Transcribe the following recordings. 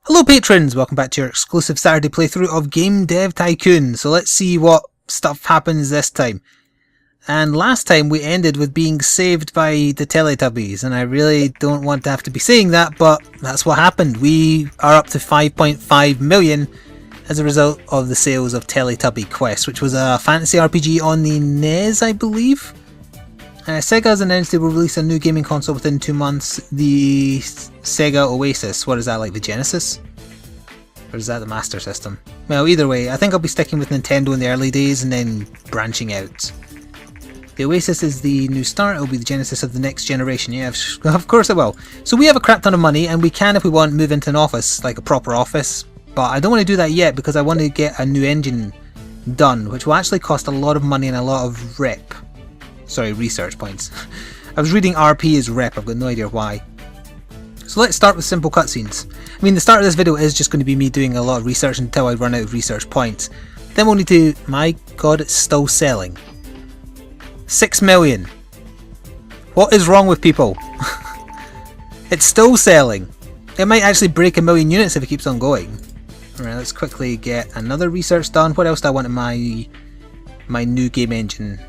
Hello patrons, welcome back to your exclusive Saturday playthrough of Game Dev Tycoon. So let's see what stuff happens this time. And last time we ended with being saved by the Telly Tubbies, and I really don't want to have to be saying that, but that's what happened. We are up to 5.5 million as a result of the sales of Telly Tubby Quest, which was a fantasy RPG on the NES, I believe. Sega has announced they will release a new gaming console within 2 months, the Sega Oasis. What is that, like the Genesis? Or is that the Master System? Well, either way, I think I'll be sticking with Nintendo in the early days and then branching out. The Oasis is the new start, it'll be the Genesis of the next generation, yeah, of course it will. So we have a crap ton of money and we can, if we want, move into an office, like a proper office. But I don't want to do that yet because I want to get a new engine done, which will actually cost a lot of money and a lot of research points. I was reading RP as rep, I've got no idea why. So let's start with simple cutscenes. I mean, the start of this video is just going to be me doing a lot of research until I run out of research points. Then we'll need to... my god, it's still selling. 6 million. What is wrong with people? It's still selling. It might actually break 1 million units if it keeps on going. Alright, let's quickly get another research done. What else do I want in my new game engine?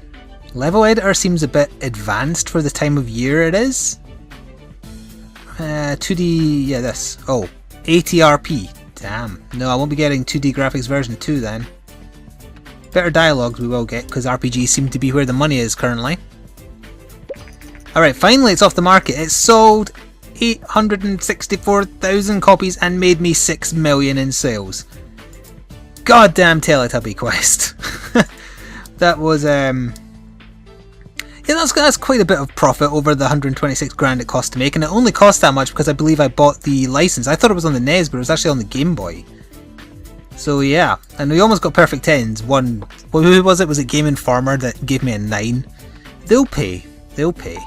Level editor seems a bit advanced for the time of year it is. 2D, yeah, this. Oh, 80RP. Damn. No, I won't be getting 2D graphics version 2 then. Better dialogues we will get, because RPGs seem to be where the money is currently. Alright, finally it's off the market. It sold 864,000 copies and made me 6 million in sales. Goddamn Teletubby Quest. That was, yeah, that's quite a bit of profit over the 126 grand it cost to make, and it only cost that much because I believe I bought the license. I thought it was on the NES, but it was actually on the Game Boy. So yeah, and we almost got perfect 10s. Who was it? Was it Game Informer that gave me a 9? They'll pay. They'll pay.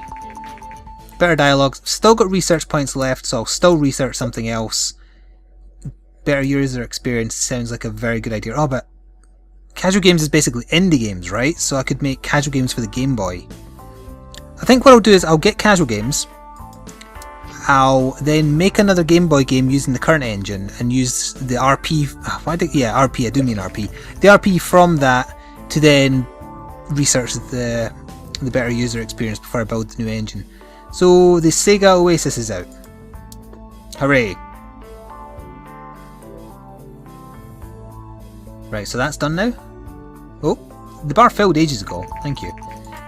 Better dialogues. Still got research points left, so I'll still research something else. Better user experience sounds like a very good idea. Oh, but casual games is basically indie games, right? So I could make casual games for the Game Boy. I think what I'll do is I'll get casual games. I'll then make another Game Boy game using the current engine and use the RP. RP. I do mean RP. The RP from that to then research the better user experience before I build the new engine. So the Sega Oasis is out. Hooray! Right, so that's done now. Oh, the bar filled ages ago. Thank you.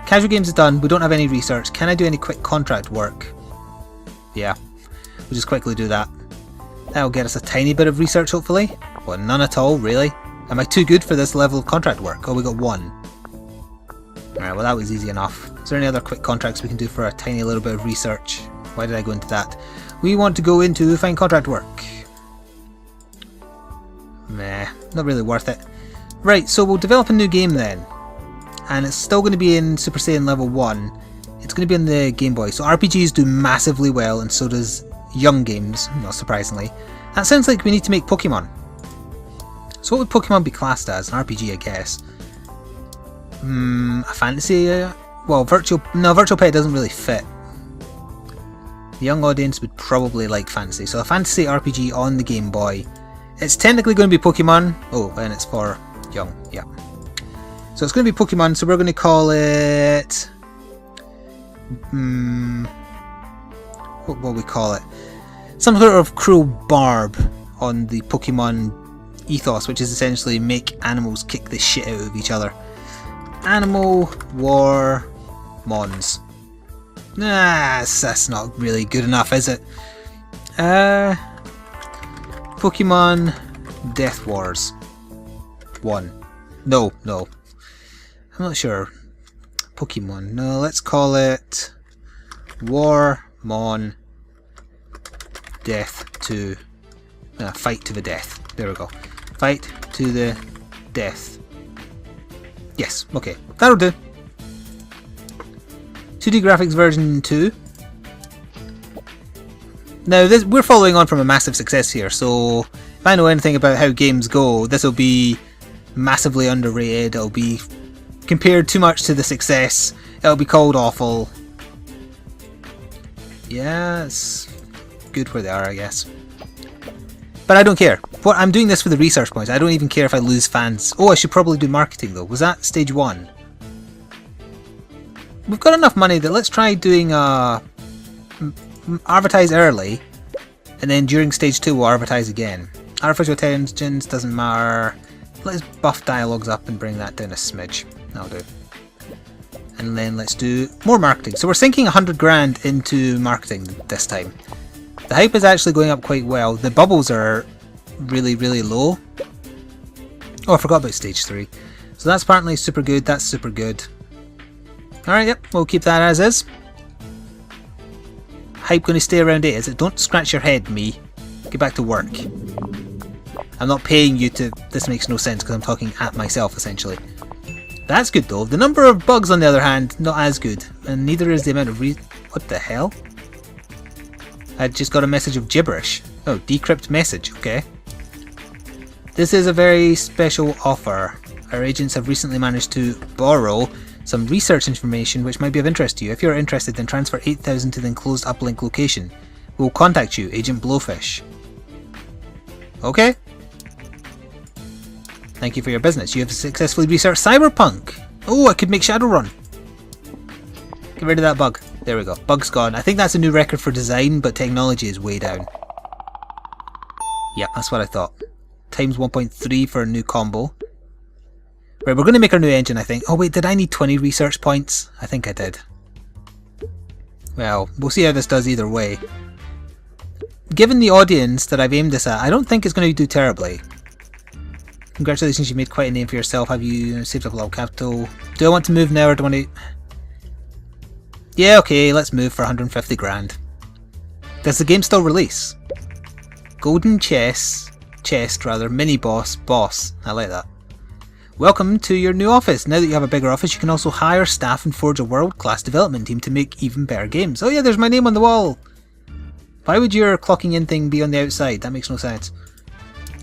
Casual games is done. We don't have any research. Can I do any quick contract work? Yeah, we'll just quickly do that. That'll get us a tiny bit of research, hopefully. Well, none at all, really. Am I too good for this level of contract work? Oh, we got 1. Alright, well that was easy enough. Is there any other quick contracts we can do for a tiny little bit of research? Why did I go into that? We want to go into find contract work. Meh, not really worth it. Right, so we'll develop a new game then. And it's still going to be in Super Saiyan level 1. It's going to be on the Game Boy. So RPGs do massively well, and so does young games, not surprisingly. That sounds like we need to make Pokemon. So what would Pokemon be classed as? An RPG, I guess. A fantasy? Well, Virtual Pet doesn't really fit. The young audience would probably like fantasy. So a fantasy RPG on the Game Boy. It's technically going to be Pokemon. Oh, and it's for young, yeah. So it's going to be Pokemon, so we're going to call it... what will we call it? Some sort of cruel barb on the Pokemon ethos, which is essentially make animals kick the shit out of each other. Animal War Mons. Nah, that's not really good enough, is it? Pokemon Death Wars 1. No. I'm not sure. Pokemon. No, let's call it Warmon Death to... Fight to the Death. There we go. Fight to the Death. Yes, okay. That'll do. 2D graphics version 2. Now, we're following on from a massive success here, so if I know anything about how games go, this will be massively underrated. It'll be compared too much to the success. It'll be called awful. Yeah, it's good where they are, I guess. But I don't care. What I'm doing this for the research points. I don't even care if I lose fans. Oh, I should probably do marketing though. Was that stage 1? We've got enough money that let's try doing advertise early, and then during stage 2 we'll advertise again. Artificial intelligence doesn't matter. Let's buff dialogues up and bring that down a smidge. That'll do. And then let's do more marketing. So we're sinking 100 grand into marketing this time. The hype is actually going up quite well. The bubbles are really, really low. Oh, I forgot about stage 3. So that's apparently super good. That's super good. Alright, yep, we'll keep that as is. Hype going to stay around 8, is it? Don't scratch your head, me. Get back to work. I'm not paying you to... This makes no sense because I'm talking at myself, essentially. That's good, though. The number of bugs, on the other hand, not as good. And neither is the amount of What the hell? I just got a message of gibberish. Oh, decrypt message. Okay. This is a very special offer. Our agents have recently managed to borrow some research information which might be of interest to you. If you're interested, then transfer 8,000 to the enclosed uplink location. We'll contact you, Agent Blowfish. Okay. Thank you for your business. You have successfully researched Cyberpunk. Oh, I could make Shadowrun. Get rid of that bug. There we go. Bug's gone. I think that's a new record for design, but technology is way down. Yeah, that's what I thought. Times 1.3 for a new combo. Right, we're going to make our new engine, I think. Oh wait, did I need 20 research points? I think I did. Well, we'll see how this does either way. Given the audience that I've aimed this at, I don't think it's going to do terribly. Congratulations, you made quite a name for yourself. Have you saved up a lot of capital? Do I want to move now or do I want to... Yeah, okay, let's move for 150 grand. Does the game still release? Golden chest, mini boss, boss. I like that. Welcome to your new office. Now that you have a bigger office, you can also hire staff and forge a world-class development team to make even better games. Oh yeah, there's my name on the wall. Why would your clocking in thing be on the outside? That makes no sense.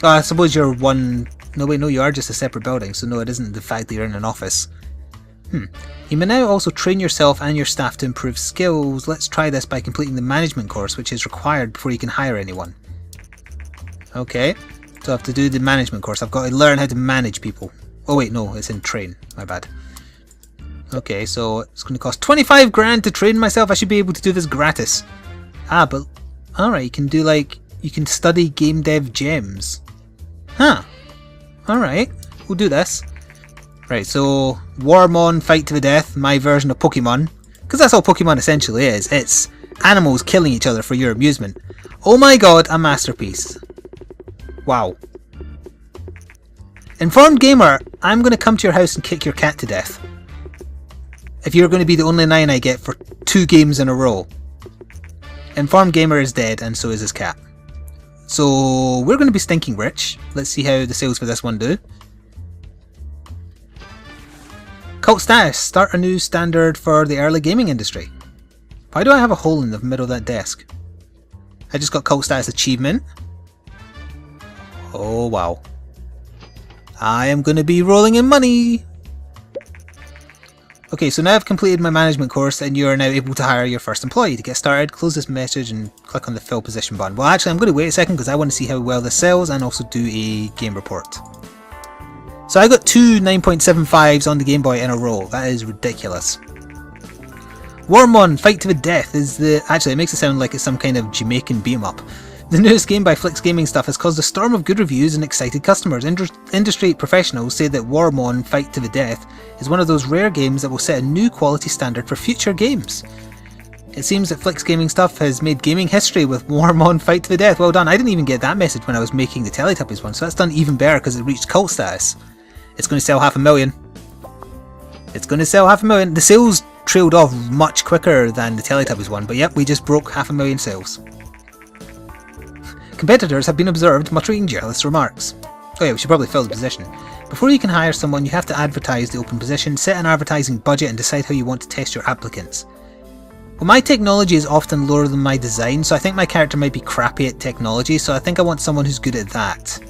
Oh, I suppose you're one... No wait, no, you are just a separate building, so no, it isn't the fact that you're in an office. You may now also train yourself and your staff to improve skills. Let's try this by completing the management course, which is required before you can hire anyone. Okay, so I have to do the management course. I've got to learn how to manage people. Oh wait, no, it's in train. My bad. Okay, so it's going to cost 25 grand to train myself. I should be able to do this gratis. Ah, but... Alright, you can do like... You can study game dev gems. Huh. Alright, we'll do this. Right, so... Warmon, fight to the death, my version of Pokemon. Because that's all Pokemon essentially is. It's animals killing each other for your amusement. Oh my god, a masterpiece. Wow. Informed Gamer, I'm going to come to your house and kick your cat to death. If you're going to be the only 9 I get for 2 games in a row. Informed Gamer is dead and so is his cat. So we're going to be stinking rich. Let's see how the sales for this one do. Cult status. Start a new standard for the early gaming industry. Why do I have a hole in the middle of that desk? I just got cult status achievement. Oh wow. I am going to be rolling in money. Okay, so now I've completed my management course and you are now able to hire your first employee. To get started, close this message and click on the fill position button. Well, actually, I'm going to wait a second because I want to see how well this sells and also do a game report. So I got 2 9.75s on the Game Boy in a row. That is ridiculous. Warmon, Fight to the Death is the... Actually, it makes it sound like it's some kind of Jamaican beat-em-up. The newest game by Flik's Gaming Stuff has caused a storm of good reviews and excited customers. Industry professionals say that Warmon Fight to the Death is one of those rare games that will set a new quality standard for future games. It seems that Flik's Gaming Stuff has made gaming history with Warmon Fight to the Death. Well done. I didn't even get that message when I was making the Telly Tubbies one, so that's done even better because it reached cult status. It's going to sell 500,000. It's going to sell 500,000. The sales trailed off much quicker than the Telly Tubbies one, but yep, we just broke 500,000 sales. Competitors have been observed muttering jealous remarks. Oh yeah, we should probably fill the position. Before you can hire someone, you have to advertise the open position, set an advertising budget and decide how you want to test your applicants. Well, my technology is often lower than my design, so I think my character might be crappy at technology, so I think I want someone who's good at that.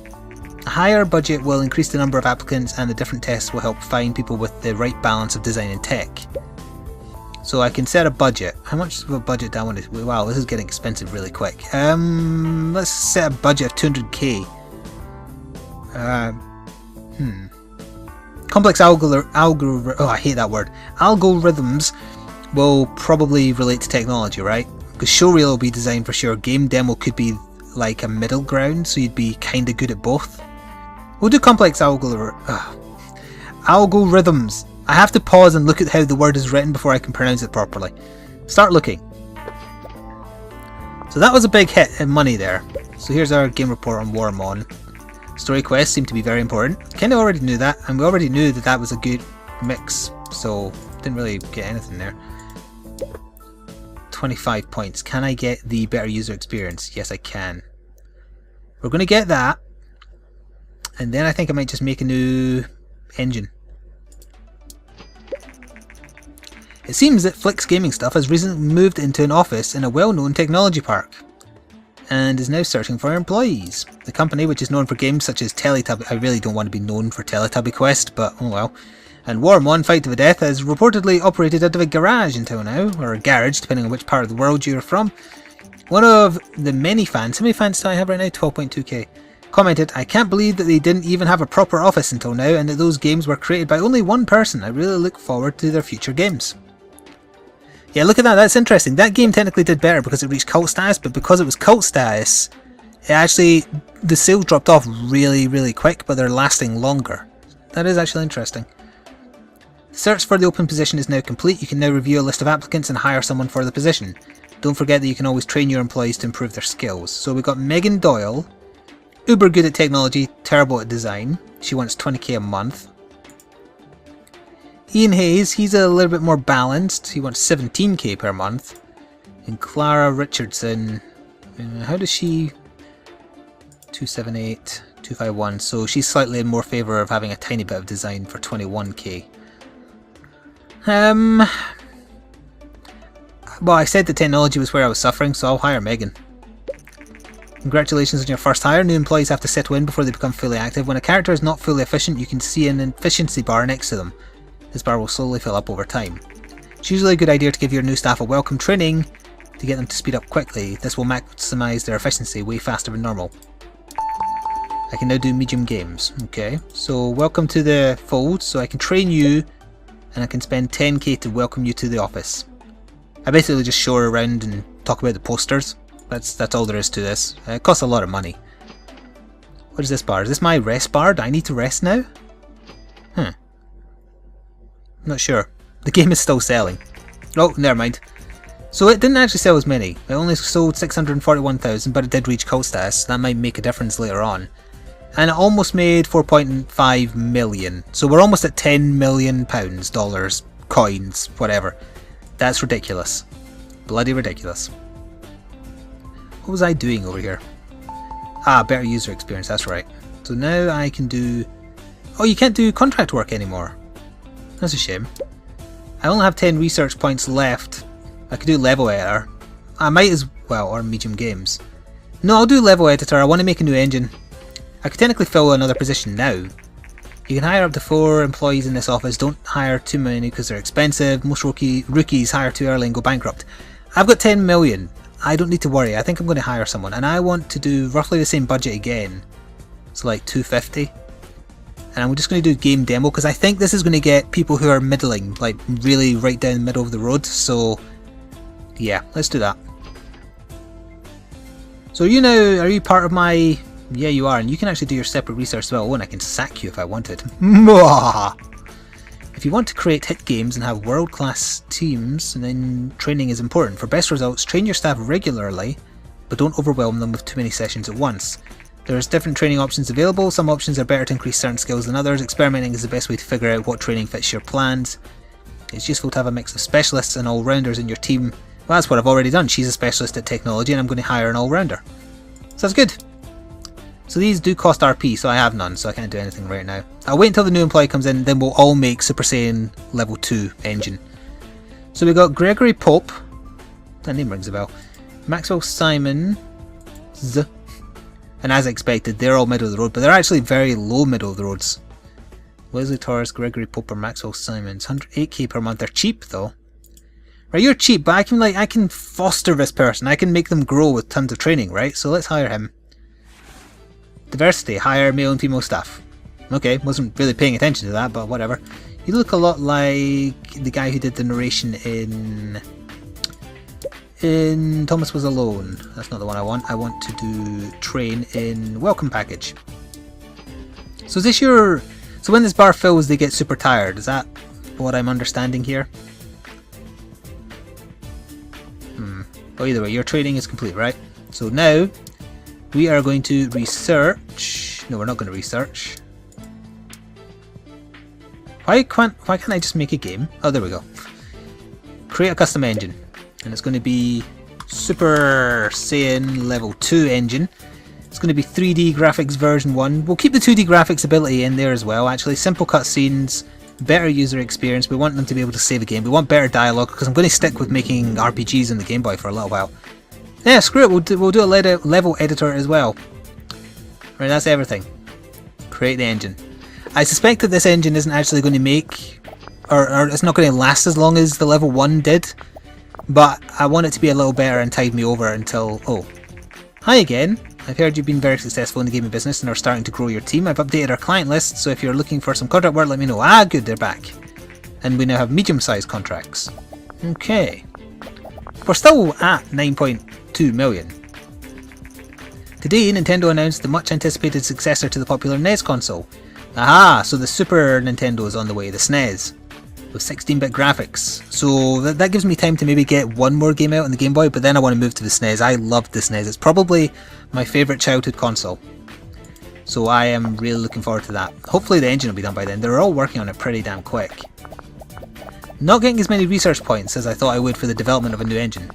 A higher budget will increase the number of applicants and the different tests will help find people with the right balance of design and tech. So I can set a budget. How much of a budget do I want to... Wow, this is getting expensive really quick. Let's set a budget of 200k. Complex oh, I hate that word. Algorithms will probably relate to technology, right? Because showreel will be designed for sure. Game demo could be like a middle ground, so you'd be kind of good at both. We'll do complex algorithms. I have to pause and look at how the word is written before I can pronounce it properly. Start looking. So that was a big hit in money there. So here's our game report on Warmon. Story quests seem to be very important. Kind of already knew that, and we already knew that that was a good mix, so didn't really get anything there. 25 points. Can I get the better user experience? Yes, I can. We're going to get that, and then I think I might just make a new engine. It seems that Flik's gaming stuff has recently moved into an office in a well-known technology park and is now searching for employees. The company, which is known for games such as Telly Tubbies, I really don't want to be known for Telly Tubby Quest, but oh well, and Warmon Fight to the Death, has reportedly operated out of a garage until now, or a garage, depending on which part of the world you're from. One of the many fans, how many fans do I have right now? 12.2k. Commented, I can't believe that they didn't even have a proper office until now, and that those games were created by only one person. I really look forward to their future games. Yeah, look at that, that's interesting. That game technically did better because it reached cult status, but because it was cult status, it actually, the sales dropped off really quick, but they're lasting longer. That is actually interesting. The search for the open position is now complete. You can now review a list of applicants and hire someone for the position. Don't forget that you can always train your employees to improve their skills. So we've got Megan Doyle, uber good at technology, terrible at design. She wants 20k a month. Ian Hayes, he's a little bit more balanced. He wants 17k per month. And Clara Richardson, how does she... 278, 251. So she's slightly in more favour of having a tiny bit of design for 21k. Well, I said the technology was where I was suffering, so I'll hire Megan. Congratulations on your first hire. New employees have to settle in before they become fully active. When a character is not fully efficient, you can see an efficiency bar next to them. This bar will slowly fill up over time. It's usually a good idea to give your new staff a welcome training to get them to speed up quickly. This will maximise their efficiency way faster than normal. I can now do medium games. Okay, so welcome to the fold. So I can train you and I can spend 10k to welcome you to the office. I basically just show her around and talk about the posters. That's all there is to this. It costs a lot of money. What is this bar? Is this my rest bar? Do I need to rest now? Not sure. The game is still selling. Oh, never mind. So it didn't actually sell as many. It only sold 641,000, but it did reach cult status. That might make a difference later on. And it almost made 4.5 million. So we're almost at 10 million pounds, dollars, coins, whatever. That's ridiculous. Bloody ridiculous. What was I doing over here? Ah, better user experience, that's right. So now I can do... Oh, you can't do contract work anymore. That's a shame. I only have 10 research points left. I could do level editor. I might as well, or medium games. No, I'll do level editor. I want to make a new engine. I could technically fill another position now. You can hire up to 4 employees in this office. Don't hire too many because they're expensive. Most rookies hire too early and go bankrupt. I've got 10 million. I don't need to worry. I think I'm going to hire someone. And I want to do roughly the same budget again. So like 250. And I'm just going to do game demo because I think this is going to get people who are middling, like really right down the middle of the road. So yeah, let's do that. So are you part of my... Yeah, you are, and you can actually do your separate research as well. Oh, and I can sack you if I wanted. If you want to create hit games and have world-class teams, then training is important. For best results, train your staff regularly, but don't overwhelm them with too many sessions at once. There's different training options available. Some options are better to increase certain skills than others. Experimenting is the best way to figure out what training fits your plans. It's useful to have a mix of specialists and all-rounders in your team. Well, that's what I've already done. She's a specialist at technology and I'm going to hire an all-rounder. So that's good. So these do cost RP, so I have none, so I can't do anything right now. I'll wait until the new employee comes in, then we'll all make Super Saiyan level 2 engine. So we got Gregory Pope. That name rings a bell. Maxwell Simons. And as expected, they're all middle of the road, but they're actually very low middle of the roads. Wesley Torres, Gregory Pope, or Maxwell Simons. 108k per month. They're cheap though. Right, you're cheap, but I can foster this person. I can make them grow with tons of training, right? So let's hire him. Diversity, hire male and female staff. Okay, wasn't really paying attention to that, but whatever. You look a lot like the guy who did the narration in Thomas Was Alone. That's not the one I want. I want to do train in Welcome Package. So is this your... So when this bar fills, they get super tired. Is that what I'm understanding here? Well, either way, your training is complete, right? So now, we are going to research... No, we're not going to research. Why can't I just make a game? Oh, there we go. Create a custom engine. And it's going to be Super Saiyan Level 2 engine. It's going to be 3D graphics version 1. We'll keep the 2D graphics ability in there as well, actually. Simple cutscenes, better user experience. We want them to be able to save a game. We want better dialogue, because I'm going to stick with making RPGs in the Game Boy for a little while. Yeah, screw it. We'll do a level editor as well. Right, that's everything. Create the engine. I suspect that this engine isn't actually going to make... Or it's not going to last as long as the level 1 did. But I want it to be a little better and tide me over until... Oh. Hi again. I've heard you've been very successful in the gaming business and are starting to grow your team. I've updated our client list, so if you're looking for some contract work, let me know. Ah, good, they're back. And we now have medium-sized contracts. Okay. We're still at 9.2 million. Today, Nintendo announced the much-anticipated successor to the popular NES console. Aha, so the Super Nintendo is on the way, the SNES. With 16-bit graphics. So that gives me time to maybe get one more game out on the Game Boy, but then I want to move to the SNES. I loved the SNES. It's probably my favourite childhood console. So I am really looking forward to that. Hopefully the engine will be done by then. They're all working on it pretty damn quick. Not getting as many research points as I thought I would for the development of a new engine.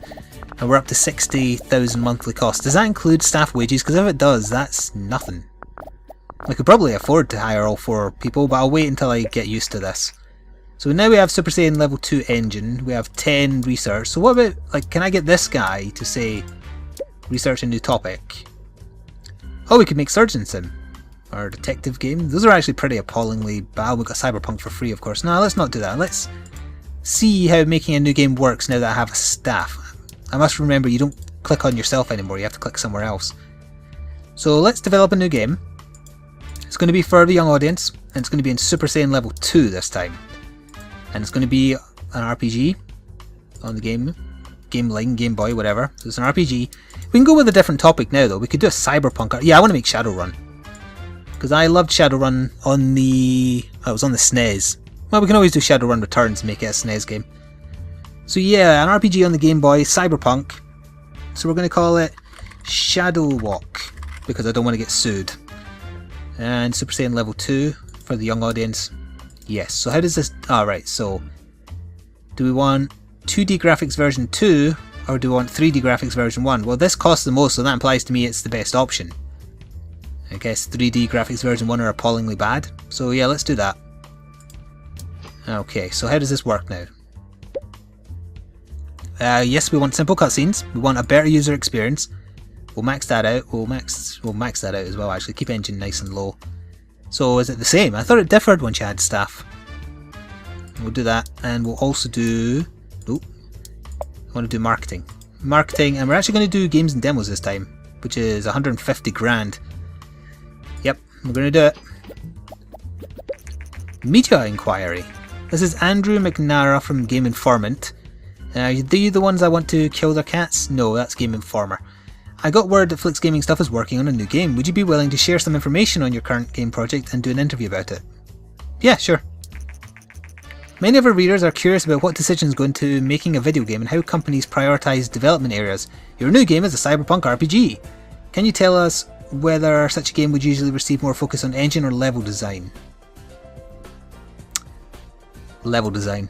And we're up to 60,000 monthly costs. Does that include staff wages? Because if it does, that's nothing. I could probably afford to hire all 4 people, but I'll wait until I get used to this. So now we have Super Saiyan Level 2 engine, we have 10 research. So what about, like, can I get this guy to say, research a new topic? Oh, we could make Surgeon Sim, or a detective game. Those are actually pretty appallingly bad. We've got Cyberpunk for free, of course. No, let's not do that. Let's see how making a new game works now that I have a staff. I must remember, you don't click on yourself anymore, you have to click somewhere else. So let's develop a new game. It's going to be for the young audience, and it's going to be in Super Saiyan Level 2 this time. And it's going to be an RPG on the Game Line, Game Boy, whatever. So it's an RPG. We can go with a different topic now, though. We could do a Cyberpunk. Yeah, I want to make Shadowrun. Because I loved Shadowrun on the... Oh, it was on the SNES. Well, we can always do Shadowrun Returns and make it a SNES game. So yeah, an RPG on the Game Boy, Cyberpunk. So we're going to call it Shadow Walk. Because I don't want to get sued. And Super Saiyan Level 2 for the young audience. Yes, so how does this... Alright, so... Do we want 2D graphics version 2, or do we want 3D graphics version 1? Well, this costs the most, so that implies to me it's the best option. I guess 3D graphics version 1 are appallingly bad. So yeah, let's do that. Okay, so how does this work now? Yes, we want simple cutscenes. We want a better user experience. We'll max that out. We'll max that out as well, actually. Keep engine nice and low. So is it the same? I thought it differed once you had staff. We'll do that, and we'll also do... Oh, I want to do marketing. Marketing, and we're actually going to do games and demos this time, which is 150 grand. Yep, we're going to do it. Media inquiry. This is Andrew McNara from Game Informant. Are you the ones I want to kill their cats? No, that's Game Informer. I got word that Flik's Gaming Stuff is working on a new game. Would you be willing to share some information on your current game project and do an interview about it? Yeah, sure. Many of our readers are curious about what decisions go into making a video game and how companies prioritise development areas. Your new game is a cyberpunk RPG. Can you tell us whether such a game would usually receive more focus on engine or level design? Level design.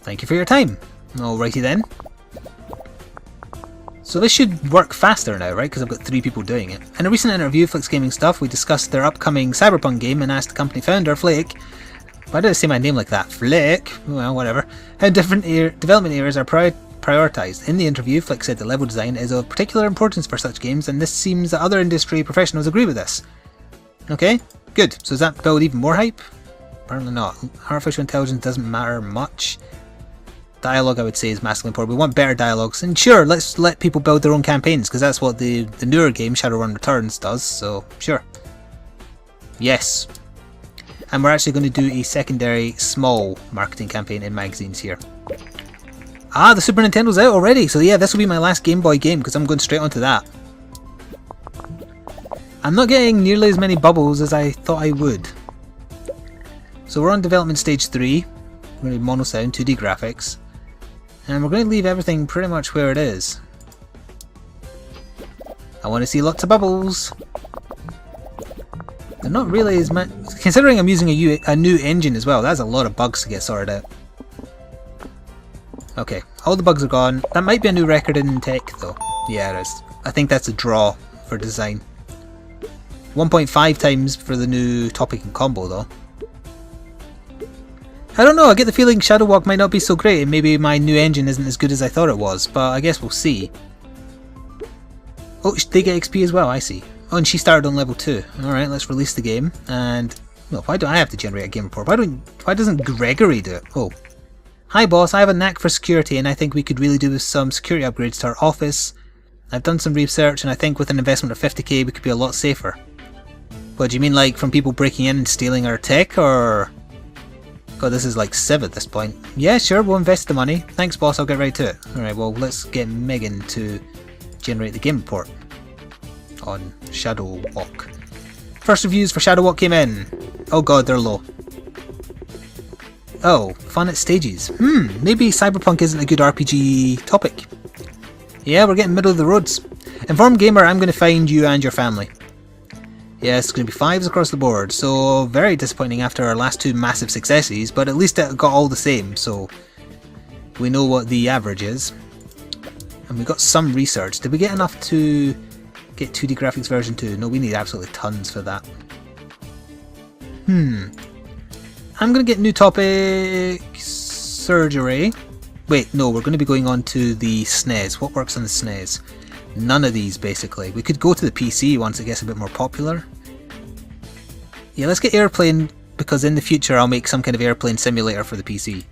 Thank you for your time. Alrighty then. So this should work faster now, right? Because I've got 3 people doing it. In a recent interview, Flik's Gaming Stuff, we discussed their upcoming Cyberpunk game and asked the company founder, Flik, why did I say my name like that? Flik? Well, whatever. How different development areas are prioritised. In the interview, Flik said that level design is of particular importance for such games, and this seems that other industry professionals agree with this. Okay, good. So does that build even more hype? Apparently not. Artificial intelligence doesn't matter much. Dialogue, I would say, is massively important. We want better dialogues, and sure, let's let people build their own campaigns, because that's what the newer game, Shadowrun Returns, does, so sure. Yes. And we're actually going to do a secondary, small marketing campaign in magazines here. Ah, the Super Nintendo's out already, so yeah, this will be my last Game Boy game, because I'm going straight onto that. I'm not getting nearly as many bubbles as I thought I would. So we're on development stage 3. We're going to be mono sound, 2D graphics. And we're going to leave everything pretty much where it is. I want to see lots of bubbles. They're not really as much. Considering I'm using a new engine as well, that's a lot of bugs to get sorted out. Okay, all the bugs are gone. That might be a new record in tech though. Yeah, it is. I think that's a draw for design. 1.5 times for the new topic and combo though. I don't know, I get the feeling Shadow Walk might not be so great and maybe my new engine isn't as good as I thought it was, but I guess we'll see. Oh, they get XP as well, I see. Oh, and she started on level 2. Alright, let's release the game, and... well, why do I have to generate a game report? Why doesn't Gregory do it? Oh. Hi boss, I have a knack for security and I think we could really do with some security upgrades to our office. I've done some research and I think with an investment of 50k we could be a lot safer. What, do you mean like from people breaking in and stealing our tech, or...? God, this is like Civ at this point. Yeah, sure, we'll invest the money. Thanks boss, I'll get right to it. Alright, well, let's get Megan to generate the game report on Shadow Walk. First reviews for Shadow Walk came in. Oh god, they're low. Oh, fun at stages. Maybe Cyberpunk isn't a good RPG topic. Yeah, we're getting middle of the roads. Informed Gamer, I'm going to find you and your family. Yeah, it's going to be 5s across the board, so very disappointing after our last 2 massive successes, but at least it got all the same, so we know what the average is. And we got some research. Did we get enough to get 2D graphics version 2? No, we need absolutely tons for that. I'm going to get new topic... surgery. Wait, no, we're going to be going on to the SNES. What works on the SNES? None of these, basically. We could go to the PC once it gets a bit more popular. Yeah, let's get airplane, because in the future I'll make some kind of airplane simulator for the PC.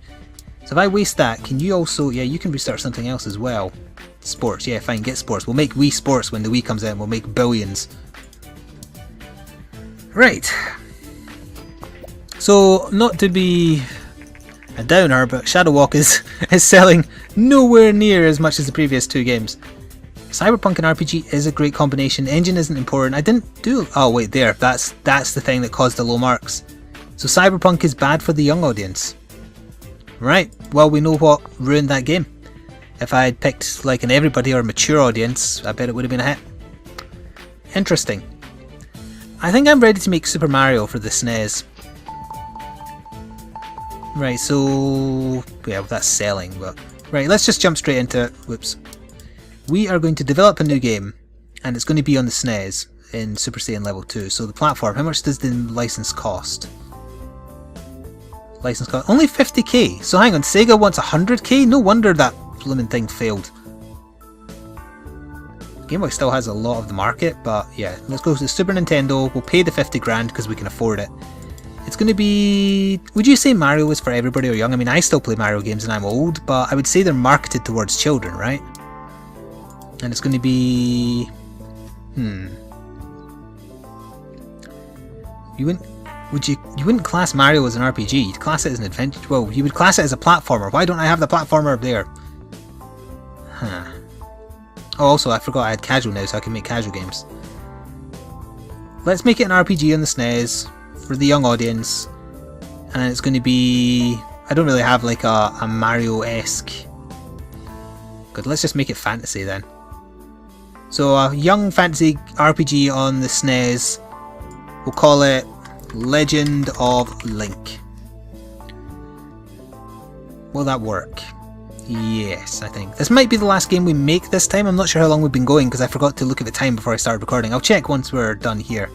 So if I waste that, can you also... yeah, you can restart something else as well. Sports, yeah, fine, get sports. We'll make Wii Sports when the Wii comes out and we'll make billions. Right. So, not to be a downer, but Shadow Walk is selling nowhere near as much as the previous 2 games. Cyberpunk and RPG is a great combination. Engine isn't important. I didn't do... oh wait, there. That's the thing that caused the low marks. So Cyberpunk is bad for the young audience. Right, well we know what ruined that game. If I had picked like an everybody or mature audience, I bet it would have been a hit. Interesting. I think I'm ready to make Super Mario for the SNES. Right, so... yeah, well, that's selling, but... right, let's just jump straight into it. Whoops. We are going to develop a new game, and it's going to be on the SNES in Super Saiyan Level 2. So the platform, how much does the license cost? License cost only 50k. So hang on, Sega wants 100k? No wonder that blooming thing failed. Game Boy still has a lot of the market, but yeah, let's go to the Super Nintendo. We'll pay the 50 grand because we can afford it. It's going to be... would you say Mario is for everybody or young? I mean, I still play Mario games and I'm old, but I would say they're marketed towards children, right? And it's going to be... You wouldn't class Mario as an RPG, you'd class it as an adventure. Well, you would class it as a platformer. Why don't I have the platformer up there? Huh. Oh, also, I forgot I had casual now, so I can make casual games. Let's make it an RPG on the SNES for the young audience. And it's going to be... I don't really have like a Mario-esque... good, let's just make it fantasy then. So a young fantasy RPG on the SNES, we'll call it Legend of Link. Will that work? Yes, I think. This might be the last game we make this time. I'm not sure how long we've been going because I forgot to look at the time before I started recording. I'll check once we're done here.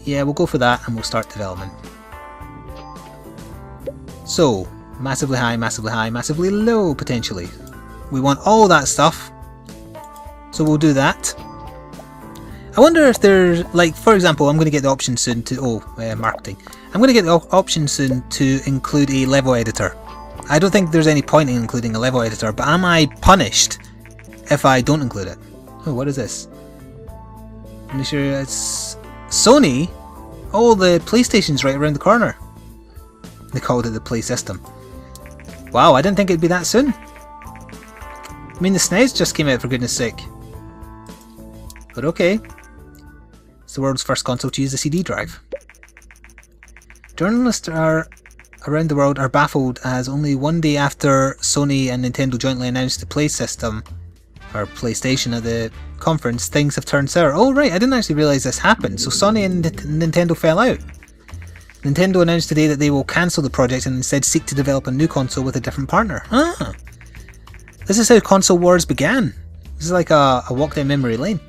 Yeah, we'll go for that and we'll start development. So, massively high, massively low potentially. We want all that stuff. So we'll do that. I wonder if there's, like, for example, I'm going to get the option soon to, marketing. I'm going to get the option soon to include a level editor. I don't think there's any point in including a level editor, but am I punished if I don't include it? Oh, what is this? I'm sure it's Sony. Oh, the PlayStation's right around the corner. They called it the Play System. Wow, I didn't think it'd be that soon. I mean, the SNES just came out, for goodness sake. But okay. It's the world's first console to use a CD drive. Journalists around the world are baffled as only one day after Sony and Nintendo jointly announced the Play System, or PlayStation, at the conference, things have turned sour. Oh right, I didn't actually realise this happened. So Sony and Nintendo fell out. Nintendo announced today that they will cancel the project and instead seek to develop a new console with a different partner. Ah, this is how console wars began. This is like a walk down memory lane.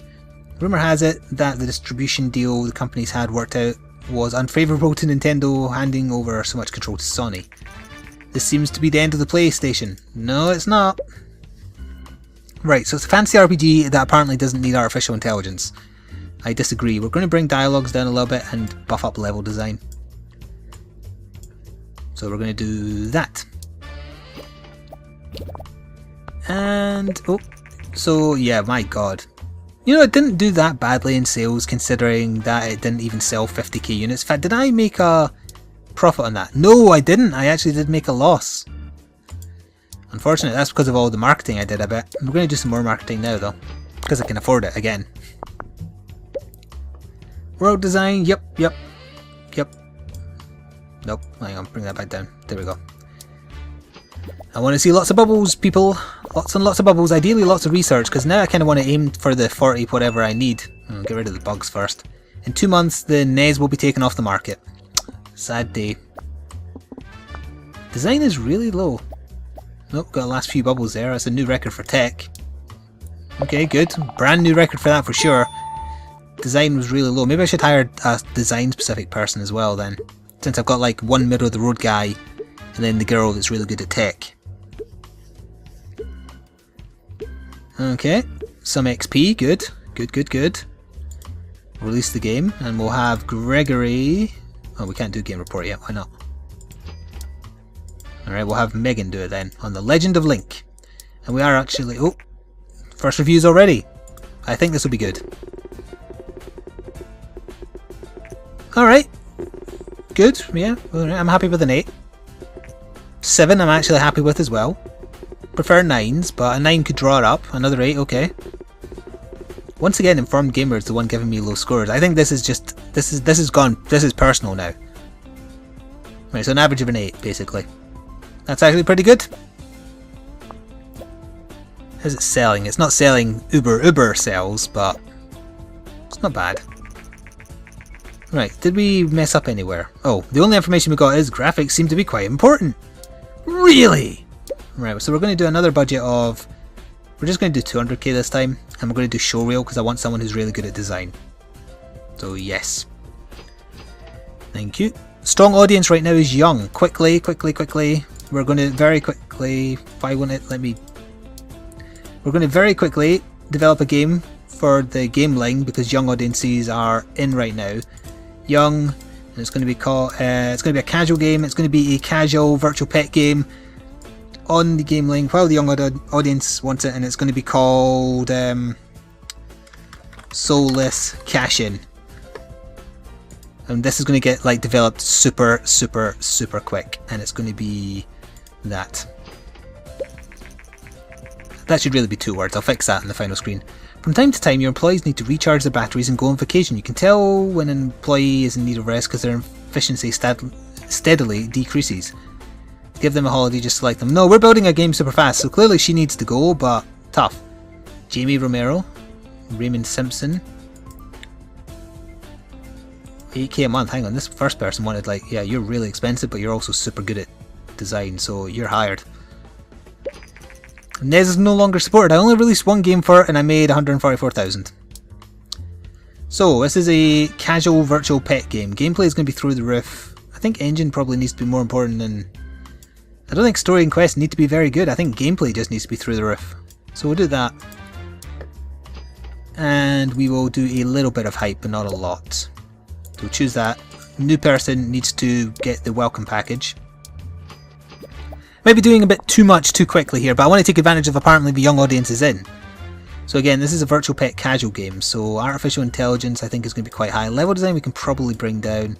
Rumour has it that the distribution deal the companies had worked out was unfavourable to Nintendo handing over so much control to Sony. This seems to be the end of the PlayStation. No, it's not. Right, so it's a fantasy RPG that apparently doesn't need artificial intelligence. I disagree. We're going to bring dialogues down a little bit and buff up level design. So we're going to do that. And, oh, so yeah, my god. You know, it didn't do that badly in sales considering that it didn't even sell 50k units. In fact, did I make a profit on that? No, I didn't. I actually did make a loss. Unfortunately, that's because of all the marketing I did, I bet. We're going to do some more marketing now, though. Because I can afford it, again. World design, yep. Nope, hang on, bring that back down. There we go. I want to see lots of bubbles, people. Lots and lots of bubbles. Ideally, lots of research, because now I kind of want to aim for the 40 whatever I need. I'll get rid of the bugs first. In 2 months, the NES will be taken off the market. Sad day. Design is really low. Nope, got the last few bubbles there. That's a new record for tech. Okay, good. Brand new record for that for sure. Design was really low. Maybe I should hire a design specific person as well then. Since I've got like one middle of the road guy and then the girl that's really good at tech. Okay, some XP, good. Good. Release the game and we'll have Gregory... Oh, we can't do game report yet, why not? Alright, we'll have Megan do it then, on The Legend of Link. And we are actually... Oh! First reviews already! I think this will be good. Alright. Good, yeah. I'm happy with an 8. 7 I'm actually happy with as well. Prefer 9s, but a 9 could draw it up. Another 8, okay. Once again, Informed Gamer is the one giving me low scores. I think this is just... This is gone. This is personal now. Right, so an average of an 8, basically. That's actually pretty good. How's it selling? It's not selling uber sells, but it's not bad. Right, did we mess up anywhere? Oh, the only information we got is graphics seem to be quite important. Really? Right, so we're going to do another budget of... We're just going to do 200k this time, and we're going to do showreel because I want someone who's really good at design. So yes. Thank you. Strong audience right now is young. Quickly. We're going to very quickly... Why won't it let me... We're going to very quickly develop a game for the game line because young audiences are in right now. Young, and it's going to be called... it's going to be a casual game. It's going to be a casual virtual pet game on the game line while the young audience wants it, and it's going to be called Soulless Cash In. And this is going to get like developed super quick, and it's going to be that. That should really be 2 words. I'll fix that in the final screen. From time to time, your employees need to recharge their batteries and go on vacation. You can tell when an employee is in need of rest because their efficiency steadily decreases. Give them a holiday, just select them. No, we're building a game super fast, so clearly she needs to go, but tough. Jamie Romero, Raymond Simpson. 8k a month, hang on, this first person wanted like, yeah, you're really expensive, but you're also super good at design, so you're hired. NES is no longer supported. I only released 1 game for it and I made 144,000. So, this is a casual virtual pet game. Gameplay is going to be through the roof. I think engine probably needs to be more important than... I don't think story and quest need to be very good. I think gameplay just needs to be through the roof. So we'll do that. And we will do a little bit of hype, but not a lot. So we'll choose that. New person needs to get the welcome package. Might be doing a bit too much too quickly here, but I want to take advantage of apparently the young audience is in. So again, this is a virtual pet casual game, so artificial intelligence I think is going to be quite high. Level design we can probably bring down.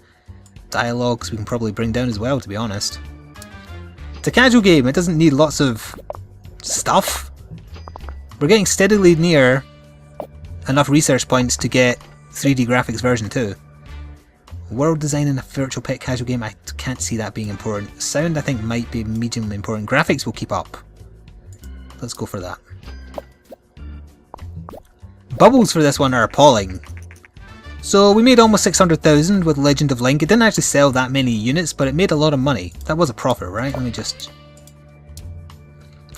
Dialogues we can probably bring down as well, to be honest. It's a casual game, it doesn't need lots of stuff. We're getting steadily near enough research points to get 3D graphics version 2. World design in a virtual pet casual game, I can't see that being important. Sound I think might be medium important. Graphics will keep up. Let's go for that. Bubbles for this one are appalling. So we made almost 600,000 with Legend of Link. It didn't actually sell that many units, but it made a lot of money. That was a profit, right? Let me just...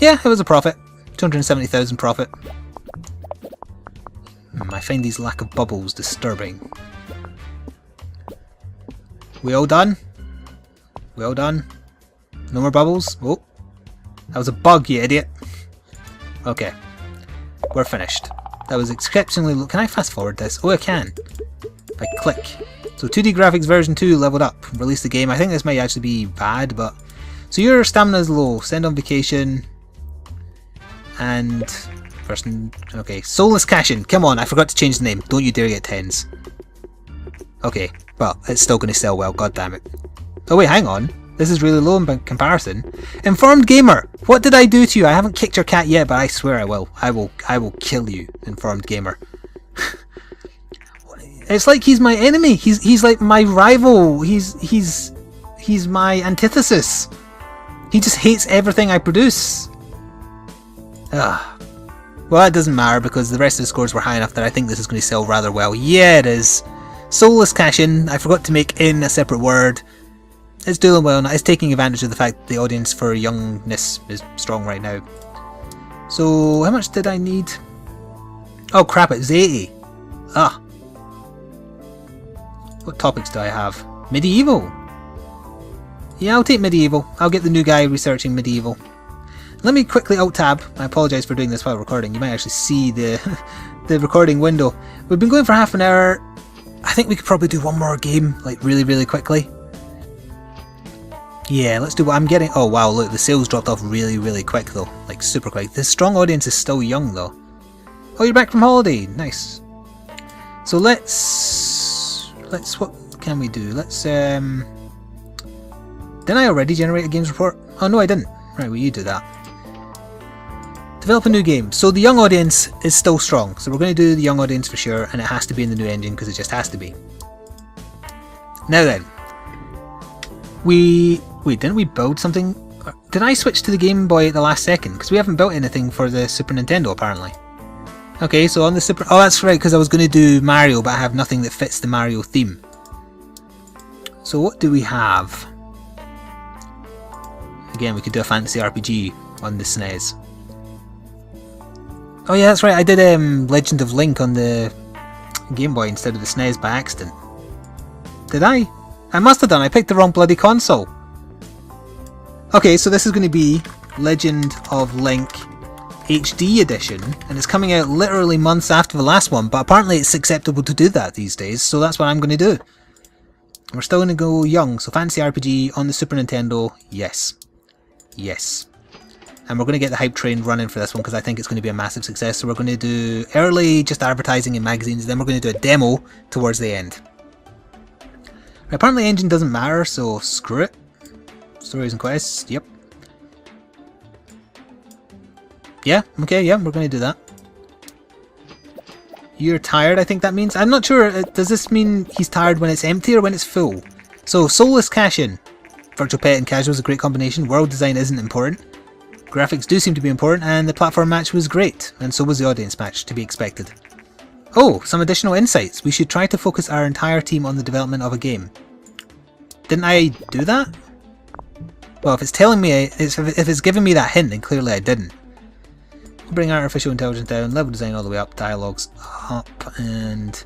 Yeah, it was a profit. 270,000 profit. I find these lack of bubbles disturbing. We all done? We all done? No more bubbles? Oh. That was a bug, you idiot. Okay. We're finished. That was exceptionally low. Can I fast forward this? Oh, I can. If I click. So 2D graphics version 2 leveled up. Release the game. I think this might actually be bad, but... So your stamina is low. Send on vacation. And... Person... Okay. Soulless Cashin. Come on, I forgot to change the name. Don't you dare get 10s. Okay. Well, it's still going to sell well. God damn it. Oh wait, hang on. This is really low in comparison. Informed Gamer! What did I do to you? I haven't kicked your cat yet, but I swear I will. I will kill you, Informed Gamer. It's like he's my enemy. He's like my rival. He's my antithesis. He just hates everything I produce. Ugh. Well, that doesn't matter because the rest of the scores were high enough that I think this is going to sell rather well. Yeah, it is. Soulless Cashin. I forgot to make in a separate word. It's doing well now. It's taking advantage of the fact that the audience for youngness is strong right now. So, how much did I need? Oh crap, it's 80. Ah. What topics do I have? Medieval. Yeah, I'll take medieval. I'll get the new guy researching medieval. Let me quickly alt-tab. I apologise for doing this while recording. You might actually see the the recording window. We've been going for half an hour. I think we could probably do one more game, like really quickly. Yeah, let's do what I'm getting. Oh wow, look, the sales dropped off really quick though. Like super quick. The strong audience is still young though. Oh, you're back from holiday. Nice. So let's what can we do? Let's didn't I already generate a games report? Oh no, I didn't. Right, well you do that. Develop a new game. So the young audience is still strong. So we're going to do the young audience for sure, and it has to be in the new engine because it just has to be. Now then, didn't we build something? Did I switch to the Game Boy at the last second? Because we haven't built anything for the Super Nintendo apparently. Okay, so on the Super... Oh, that's right, because I was going to do Mario, but I have nothing that fits the Mario theme. So what do we have? Again, we could do a fantasy RPG on the SNES. Oh yeah, that's right, I did Legend of Link on the Game Boy instead of the SNES by accident. Did I? I must have done, I picked the wrong bloody console. Okay, so this is going to be Legend of Link HD edition, and it's coming out literally months after the last one, but apparently it's acceptable to do that these days, so that's what I'm going to do. We're still going to go young, so fantasy RPG on the Super Nintendo, yes. Yes. And we're going to get the hype train running for this one because I think it's going to be a massive success. So we're going to do early just advertising in magazines, then we're going to do a demo towards the end. Right, apparently engine doesn't matter, so screw it. Stories and quests, yep. Yeah, okay, yeah, we're going to do that. You're tired, I think that means. I'm not sure, does this mean he's tired when it's empty or when it's full? So, Soulless Cashin. Virtual Pet and Casual is a great combination. World design isn't important. Graphics do seem to be important, and the platform match was great, and so was the audience match, to be expected. Oh, some additional insights. We should try to focus our entire team on the development of a game. Didn't I do that? Well, if it's telling me, if it's giving me that hint, then clearly I didn't. We'll bring artificial intelligence down, level design all the way up, dialogues up, and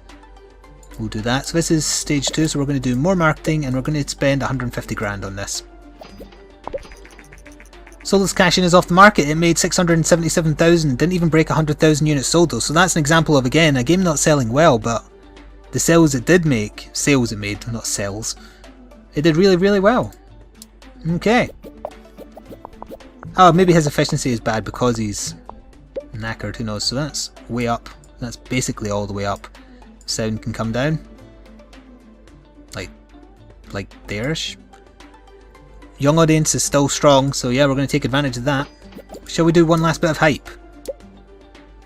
we'll do that. So this is stage 2, so we're going to do more marketing, and we're going to spend 150 grand on this. Soulless Cashin is off the market. It made 677,000, didn't even break 100,000 units sold though, so that's an example of, again, a game not selling well, but the sales it did make, sales it made, not sales, it did really well. Okay. Oh, maybe his efficiency is bad because he's knackered, who knows. So that's way up. That's basically all the way up. Sound can come down. Like there-ish. Young audience is still strong, so yeah, we're going to take advantage of that. Shall we do one last bit of hype?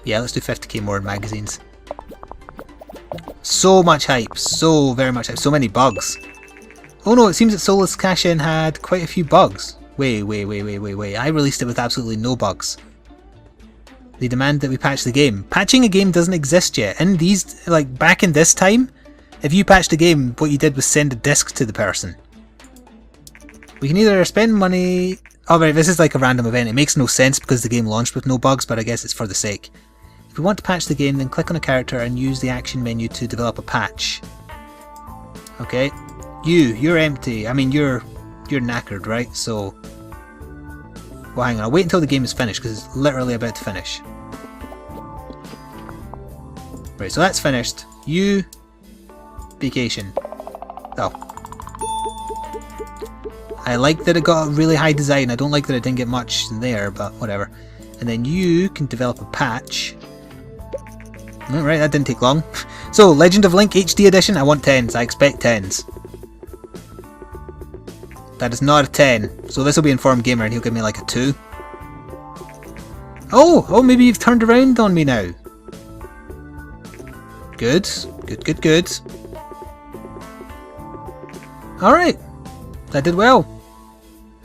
Yeah, let's do 50k more in magazines. So much hype, so very much hype, so many bugs. Oh no, it seems that Soulless Cash-In had quite a few bugs. Wait, I released it with absolutely no bugs. They demand that we patch the game. Patching a game doesn't exist yet. In these, like back in this time, if you patched a game, what you did was send a disc to the person. We can either spend money... Oh right, this is like a random event. It makes no sense because the game launched with no bugs, but I guess it's for the sake. If we want to patch the game, then click on a character and use the action menu to develop a patch. Okay. You're empty. I mean, you're knackered, right? So... Well, hang on. I'll wait until the game is finished because it's literally about to finish. Right, so that's finished. You... Vacation. Oh. I like that it got a really high design. I don't like that it didn't get much there, but whatever. And then you can develop a patch. Alright, that didn't take long. So, Legend of Link HD Edition, I want 10s. I expect 10s. That is not a 10. So this will be Informed Gamer and he'll give me like a 2. Oh, maybe you've turned around on me now. Good. Alright. That did well.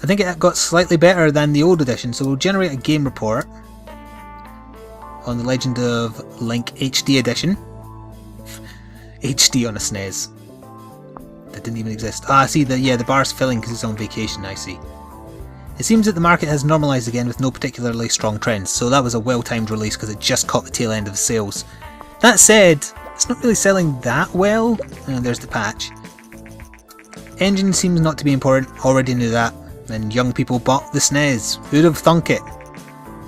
I think it got slightly better than the old edition, so we'll generate a game report on the Legend of Link HD Edition. HD on a SNES. That didn't even exist. Ah, I see, the bar's filling because it's on vacation, I see. It seems that the market has normalised again with no particularly strong trends, so that was a well-timed release because it just caught the tail end of the sales. That said, it's not really selling that well. There's the patch. Engine seems not to be important, already knew that, and young people bought the SNES. Who'd have thunk it?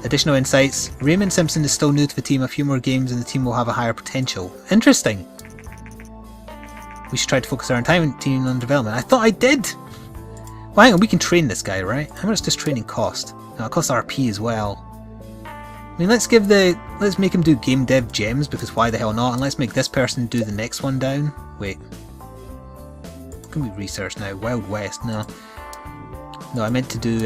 Additional insights. Raymond Simpson is still new to the team. A few more games and the team will have a higher potential. Interesting. We should try to focus our entire team on development. I thought I did! Well, hang on, we can train this guy, right? How much does training cost? No, it costs RP as well. I mean, let's make him do Game Dev Gems, because why the hell not? And let's make this person do the next one down. Wait. Can we research now? Wild West? No. No, I meant to do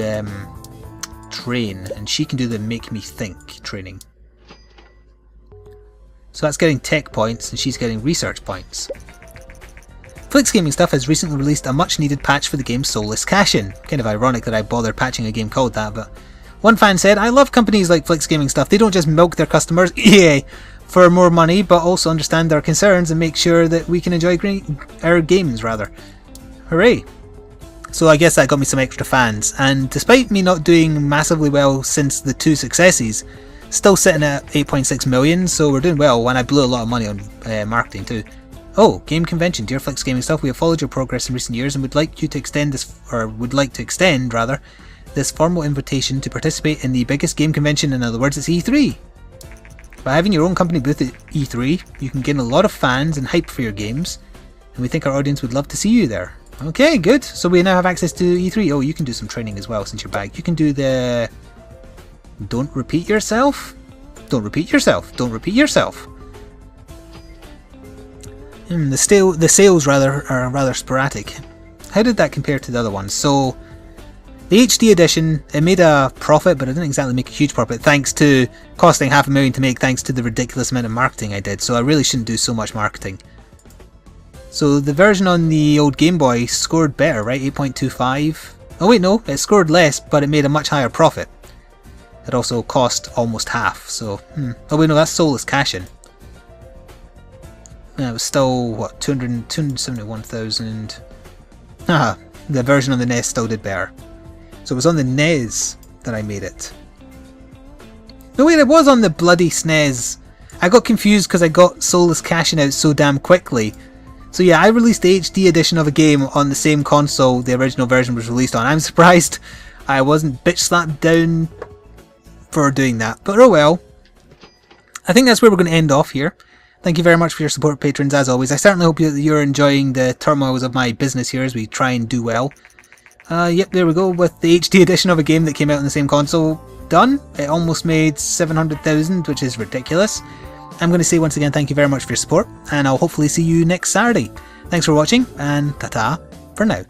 train, and she can do the make me think training. So that's getting tech points, and she's getting research points. Flik's Gaming Stuff has recently released a much needed patch for the game's Soulless Cash-In. Kind of ironic that I bothered patching a game called that, but one fan said, I love companies like Flik's Gaming Stuff. They don't just milk their customers for more money, but also understand their concerns and make sure that we can enjoy our games, rather. Hooray! So I guess that got me some extra fans, and despite me not doing massively well since the 2 successes, still sitting at 8.6 million, so we're doing well, and I blew a lot of money on marketing too. Oh, Game Convention. Dear Flik's Gaming Stuff, we have followed your progress in recent years and would like to extend this formal invitation to participate in the biggest game convention, in other words, it's E3. By having your own company booth at E3, you can gain a lot of fans and hype for your games, and we think our audience would love to see you there. Okay, good. So we now have access to E3. Oh, you can do some training as well since you're back. You can do the... Don't repeat yourself? Don't repeat yourself. Don't repeat yourself. The sales are rather sporadic. How did that compare to the other ones? So, the HD edition, it made a profit, but it didn't exactly make a huge profit, thanks to costing $500,000 to make, thanks to the ridiculous amount of marketing I did, so I really shouldn't do so much marketing. So the version on the old Game Boy scored better, right? 8.25. Oh wait, no, it scored less, but it made a much higher profit. It also cost almost half, so... Oh wait, no, that's Soulless Cash-In. It was still, what, 271,000. Haha, the version on the NES still did better. So it was on the NES that I made it. No wait, it was on the bloody SNES. I got confused because I got Soulless Cash-In out so damn quickly. So yeah, I released the HD edition of a game on the same console the original version was released on. I'm surprised I wasn't bitch slapped down for doing that. But oh well. I think that's where we're going to end off here. Thank you very much for your support, patrons, as always. I certainly hope you're enjoying the turmoils of my business here as we try and do well. Yep, there we go, with the HD edition of a game that came out on the same console done. It almost made 700,000, which is ridiculous. I'm going to say once again thank you very much for your support, and I'll hopefully see you next Saturday. Thanks for watching, and ta-ta for now.